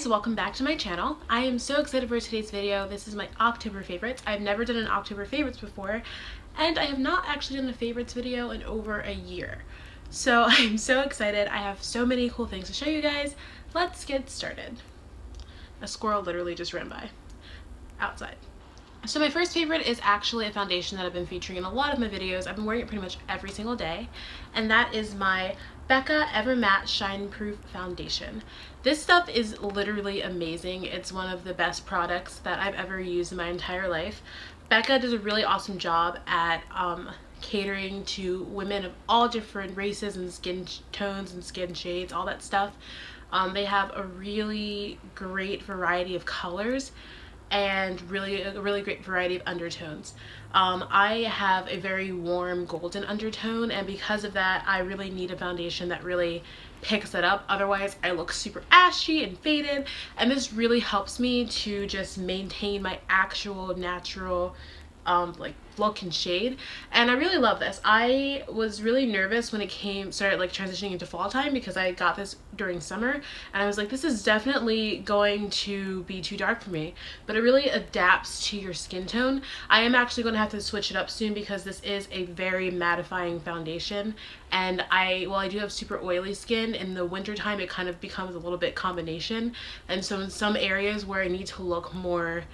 guys, welcome back to my channel. I am so excited for today's video. This is my October favorites. I've never done an October favorites before, and I have not actually done a favorites video in over a year. So I'm so excited. I have so many cool things to show you guys. Let's get started. A squirrel literally just ran by outside. So my first favorite is actually a foundation that I've been featuring in a lot of my videos. I've been wearing it pretty much every single day, and that is my Becca Ever Matte Shine Proof Foundation. This stuff is literally amazing. It's one of the best products that I've ever used in my entire life. Becca does a really awesome job at catering to women of all different races and skin tones and skin shades, all that stuff. They have a really great variety of colors and a really great variety of undertones. I have a very warm golden undertone, and because of that I really need a foundation that really picks it up. Otherwise I look super ashy and faded, and this really helps me to just maintain my actual natural like look and shade, and I really love this. I was really nervous when it started like transitioning into fall time, because I got this during summer and I was like, this is definitely going to be too dark for me, but it really adapts to your skin tone. I am actually going to have to switch it up soon, because this is a very mattifying foundation, and I do have super oily skin. In the winter time it kind of becomes a little bit combination, and so in some areas where I need to look more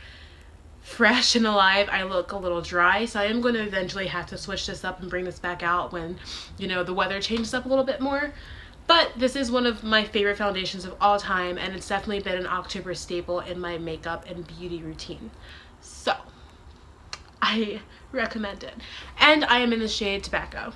fresh and alive I look a little dry. So I am going to eventually have to switch this up and bring this back out when, you know, the weather changes up a little bit more. But this is one of my favorite foundations of all time, and it's definitely been an October staple in my makeup and beauty routine. So I recommend it, and I am in the shade Tobacco.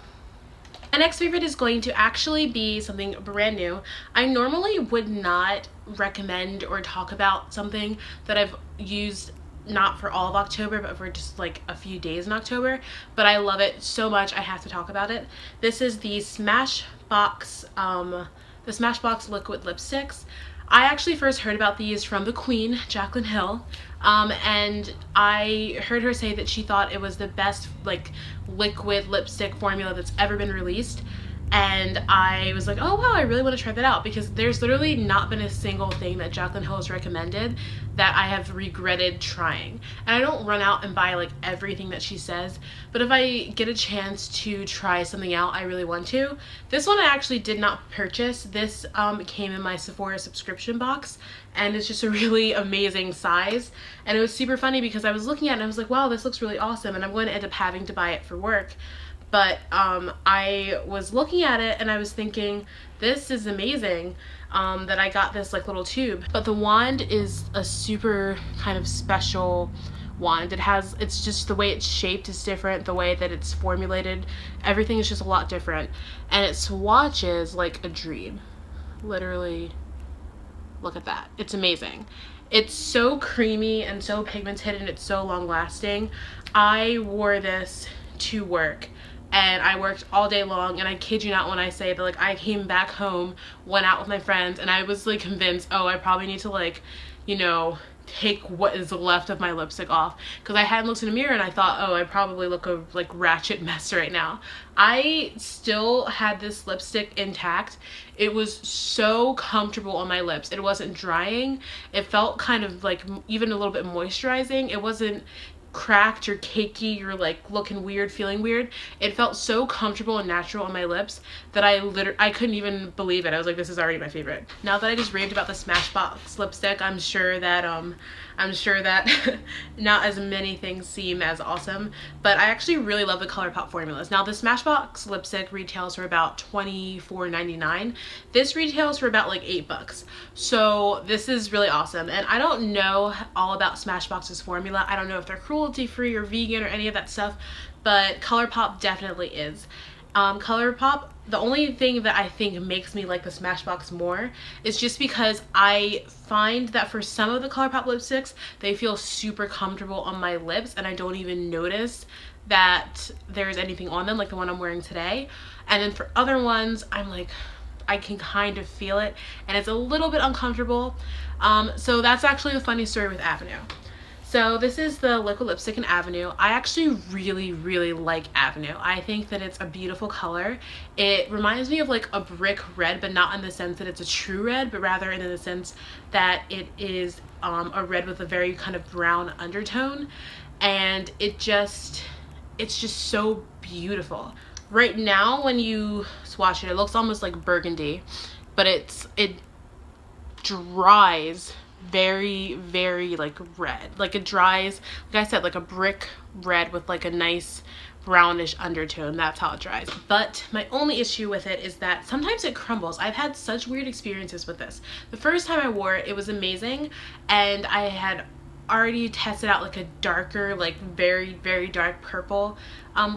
My next favorite is going to actually be something brand new. I normally would not recommend or talk about something that I've used not for all of October, but for just like a few days in October, but I love it so much I have to talk about it. This is the Smashbox liquid lipsticks. I actually first heard about these from the Queen, Jaclyn Hill, and I heard her say that she thought it was the best like liquid lipstick formula that's ever been released. And I was like, oh wow, I really want to try that out, because there's literally not been a single thing that Jaclyn Hill has recommended that I have regretted trying. And I don't run out and buy like everything that she says, but if I get a chance to try something out, I really want to. This one I actually did not purchase. This came in my Sephora subscription box, and it's just a really amazing size. And it was super funny because I was looking at it and I was like, wow, this looks really awesome, and I'm going to end up having to buy it for work. But I was looking at it and I was thinking, this is amazing that I got this like little tube. But the wand is a super kind of special wand. It's just the way it's shaped is different, the way that it's formulated, everything is just a lot different. And it swatches like a dream. Literally, look at that. It's amazing. It's so creamy and so pigmented, and it's so long lasting. I wore this to work, and I worked all day long, and I kid you not when I say that like I came back home, went out with my friends, and I was like convinced, oh, I probably need to like, you know, take what is left of my lipstick off, because I hadn't looked in a mirror and I thought, oh, I probably look a like ratchet mess right now. I still had this lipstick intact. It was so comfortable on my lips. It wasn't drying. It felt kind of like even a little bit moisturizing. It wasn't cracked or cakey or like looking weird, feeling weird. It felt so comfortable and natural on my lips that I couldn't even believe it. I was like, this is already my favorite. Now that I just raved about the Smashbox lipstick, I'm sure that not as many things seem as awesome, but I actually really love the ColourPop formulas. Now the Smashbox lipstick retails for about $24.99. This retails for about like $8. So this is really awesome, and I don't know all about Smashbox's formula. I don't know if they're cruelty free or vegan or any of that stuff, but ColourPop definitely is. ColourPop, the only thing that I think makes me like the Smashbox more is just because I find that for some of the ColourPop lipsticks, they feel super comfortable on my lips, and I don't even notice that there's anything on them, like the one I'm wearing today. And then for other ones, I'm like, I can kind of feel it, and it's a little bit uncomfortable. So that's actually a funny story with Avenue. So this is the liquid lipstick in Avenue. I actually really like Avenue. I think that it's a beautiful color. It reminds me of like a brick red, but not in the sense that it's a true red, but rather in the sense that it is a red with a very kind of brown undertone, and it's just so beautiful. Right now when you swatch it, it looks almost like burgundy, but it dries very like red. Like it dries, like I said, like a brick red with like a nice brownish undertone. That's how it dries. But my only issue with it is that sometimes it crumbles. I've had such weird experiences with this. The first time I wore it, it was amazing, and I had already tested out like a darker, like very dark purple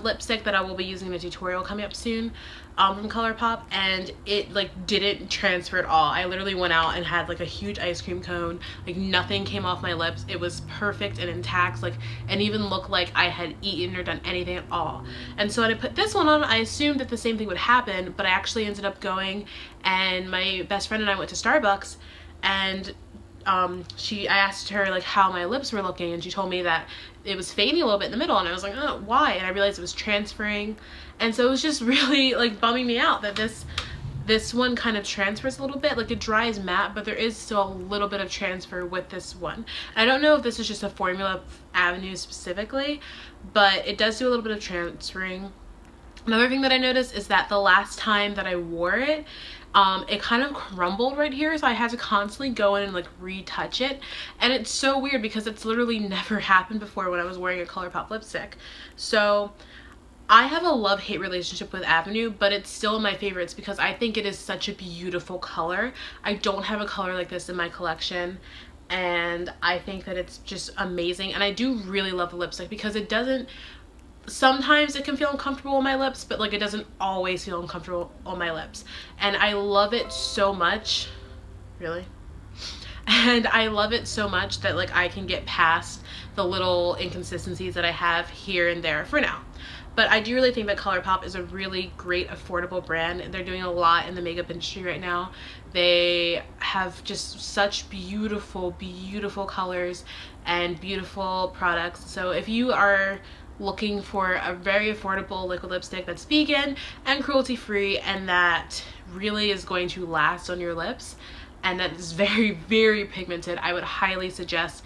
lipstick that I will be using in a tutorial coming up soon from ColourPop, and it like didn't transfer at all. I literally went out and had like a huge ice cream cone, like nothing came off my lips. It was perfect and intact, like, and even looked like I had eaten or done anything at all. And so when I put this one on, I assumed that the same thing would happen, but I actually ended up going, and my best friend and I went to Starbucks, and I asked her like how my lips were looking, and she told me that it was fading a little bit in the middle, and I was like, oh, why? And I realized it was transferring, and so it was just really like bumming me out that this one kind of transfers a little bit. Like it dries matte, but there is still a little bit of transfer with this one. I don't know if this is just a formula of Avenue specifically, but it does do a little bit of transferring. Another thing that I noticed is that the last time that I wore it, it kind of crumbled right here, so I had to constantly go in and like retouch it, and it's so weird because it's literally never happened before when I was wearing a ColourPop lipstick. So I have a love-hate relationship with Avenue, but it's still in my favorites because I think it is such a beautiful color. I don't have a color like this in my collection, and I think that it's just amazing. And I do really love the lipstick because it doesn't, sometimes it can feel uncomfortable on my lips, but like it doesn't always feel uncomfortable on my lips, and I love it so much, really. And I love it so much that like I can get past the little inconsistencies that I have here and there for now. But I do really think that ColourPop is a really great affordable brand. They're doing a lot in the makeup industry right now. They have just such beautiful colors and beautiful products. So if you are looking for a very affordable liquid lipstick that's vegan and cruelty free, and that really is going to last on your lips, and that is very pigmented, I would highly suggest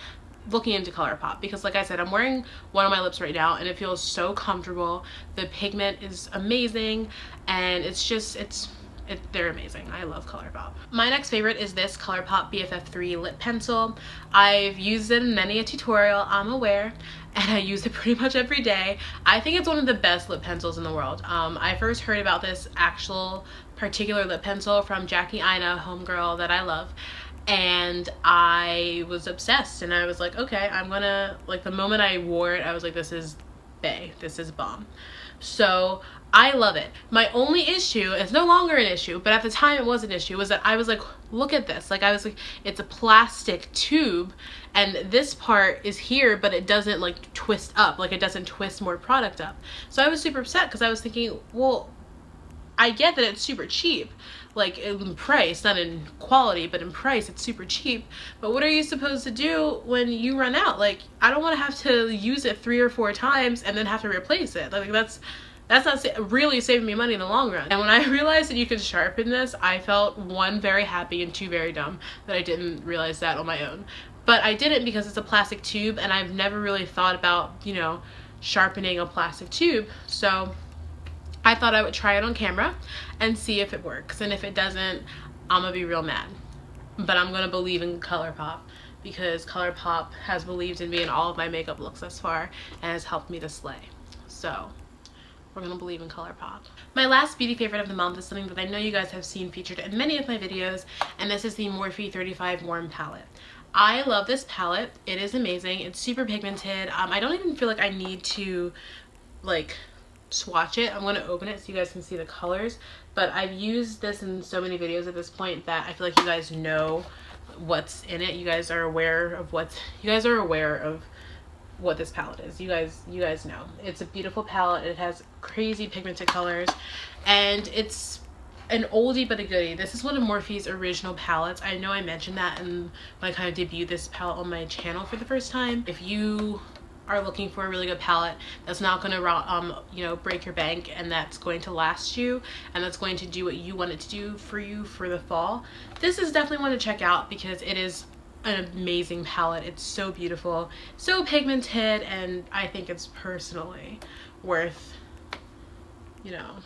looking into ColourPop, because like I said, I'm wearing one on my lips right now and it feels so comfortable. The pigment is amazing, and it's just they're amazing. I love ColourPop. My next favorite is this ColourPop BFF3 lip pencil. I've used it in many a tutorial, I'm aware, and I use it pretty much every day. I think it's one of the best lip pencils in the world. I first heard about this actual particular lip pencil from Jackie Ina, homegirl that I love, and I was obsessed, and I was like, okay, I'm gonna, like, the moment I wore it, I was like, this is bae, this is bomb. So I love it. My only issue, it's no longer an issue, but at the time it was an issue, was that I was like, look at this. Like, I was like, it's a plastic tube, and this part is here, but it doesn't like twist up, like it doesn't twist more product up. So I was super upset because I was thinking, well, I get that it's super cheap, like in price, not in quality, but in price it's super cheap, but what are you supposed to do when you run out? Like, I don't want to have to use it 3 or 4 times and then have to replace it. Like, that's not really saving me money in the long run. And when I realized that you could sharpen this, I felt 1, very happy, and 2, very dumb that I didn't realize that on my own. But I didn't, because it's a plastic tube, and I've never really thought about, you know, sharpening a plastic tube. So I thought I would try it on camera and see if it works, and if it doesn't, I'm gonna be real mad. But I'm gonna believe in ColourPop, because ColourPop has believed in me in all of my makeup looks thus far and has helped me to slay. So we're gonna believe in ColourPop. My last beauty favorite of the month is something that I know you guys have seen featured in many of my videos, and this is the Morphe 35 Warm Palette. I love this palette. It is amazing. It's super pigmented. I don't even feel like I need to like swatch it. I'm going to open it so you guys can see the colors, but I've used this in so many videos at this point that I feel like you guys know what's in it. You guys are aware of what this palette is. You guys know. It's a beautiful palette. It has crazy pigmented colors, and it's an oldie but a goodie. This is one of Morphe's original palettes. I know I mentioned that when I kind of debuted this palette on my channel for the first time. If you are looking for a really good palette that's not going to you know, break your bank, and that's going to last you, and that's going to do what you want it to do for you for the fall, this is definitely one to check out because it is an amazing palette. It's so beautiful, so pigmented, and I think it's personally worth, you know,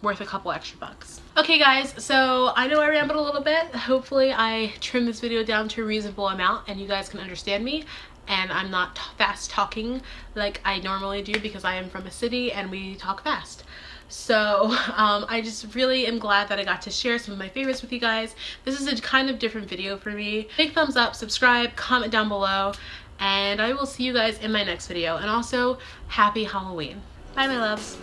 worth a couple extra bucks. Okay guys, so I know I rambled a little bit. Hopefully I trimmed this video down to a reasonable amount and you guys can understand me, and I'm not fast talking like I normally do because I am from a city and we talk fast. So I just really am glad that I got to share some of my favorites with you guys. This is a kind of different video for me. Big thumbs up, subscribe, comment down below, and I will see you guys in my next video. And also, happy Halloween. Bye my loves.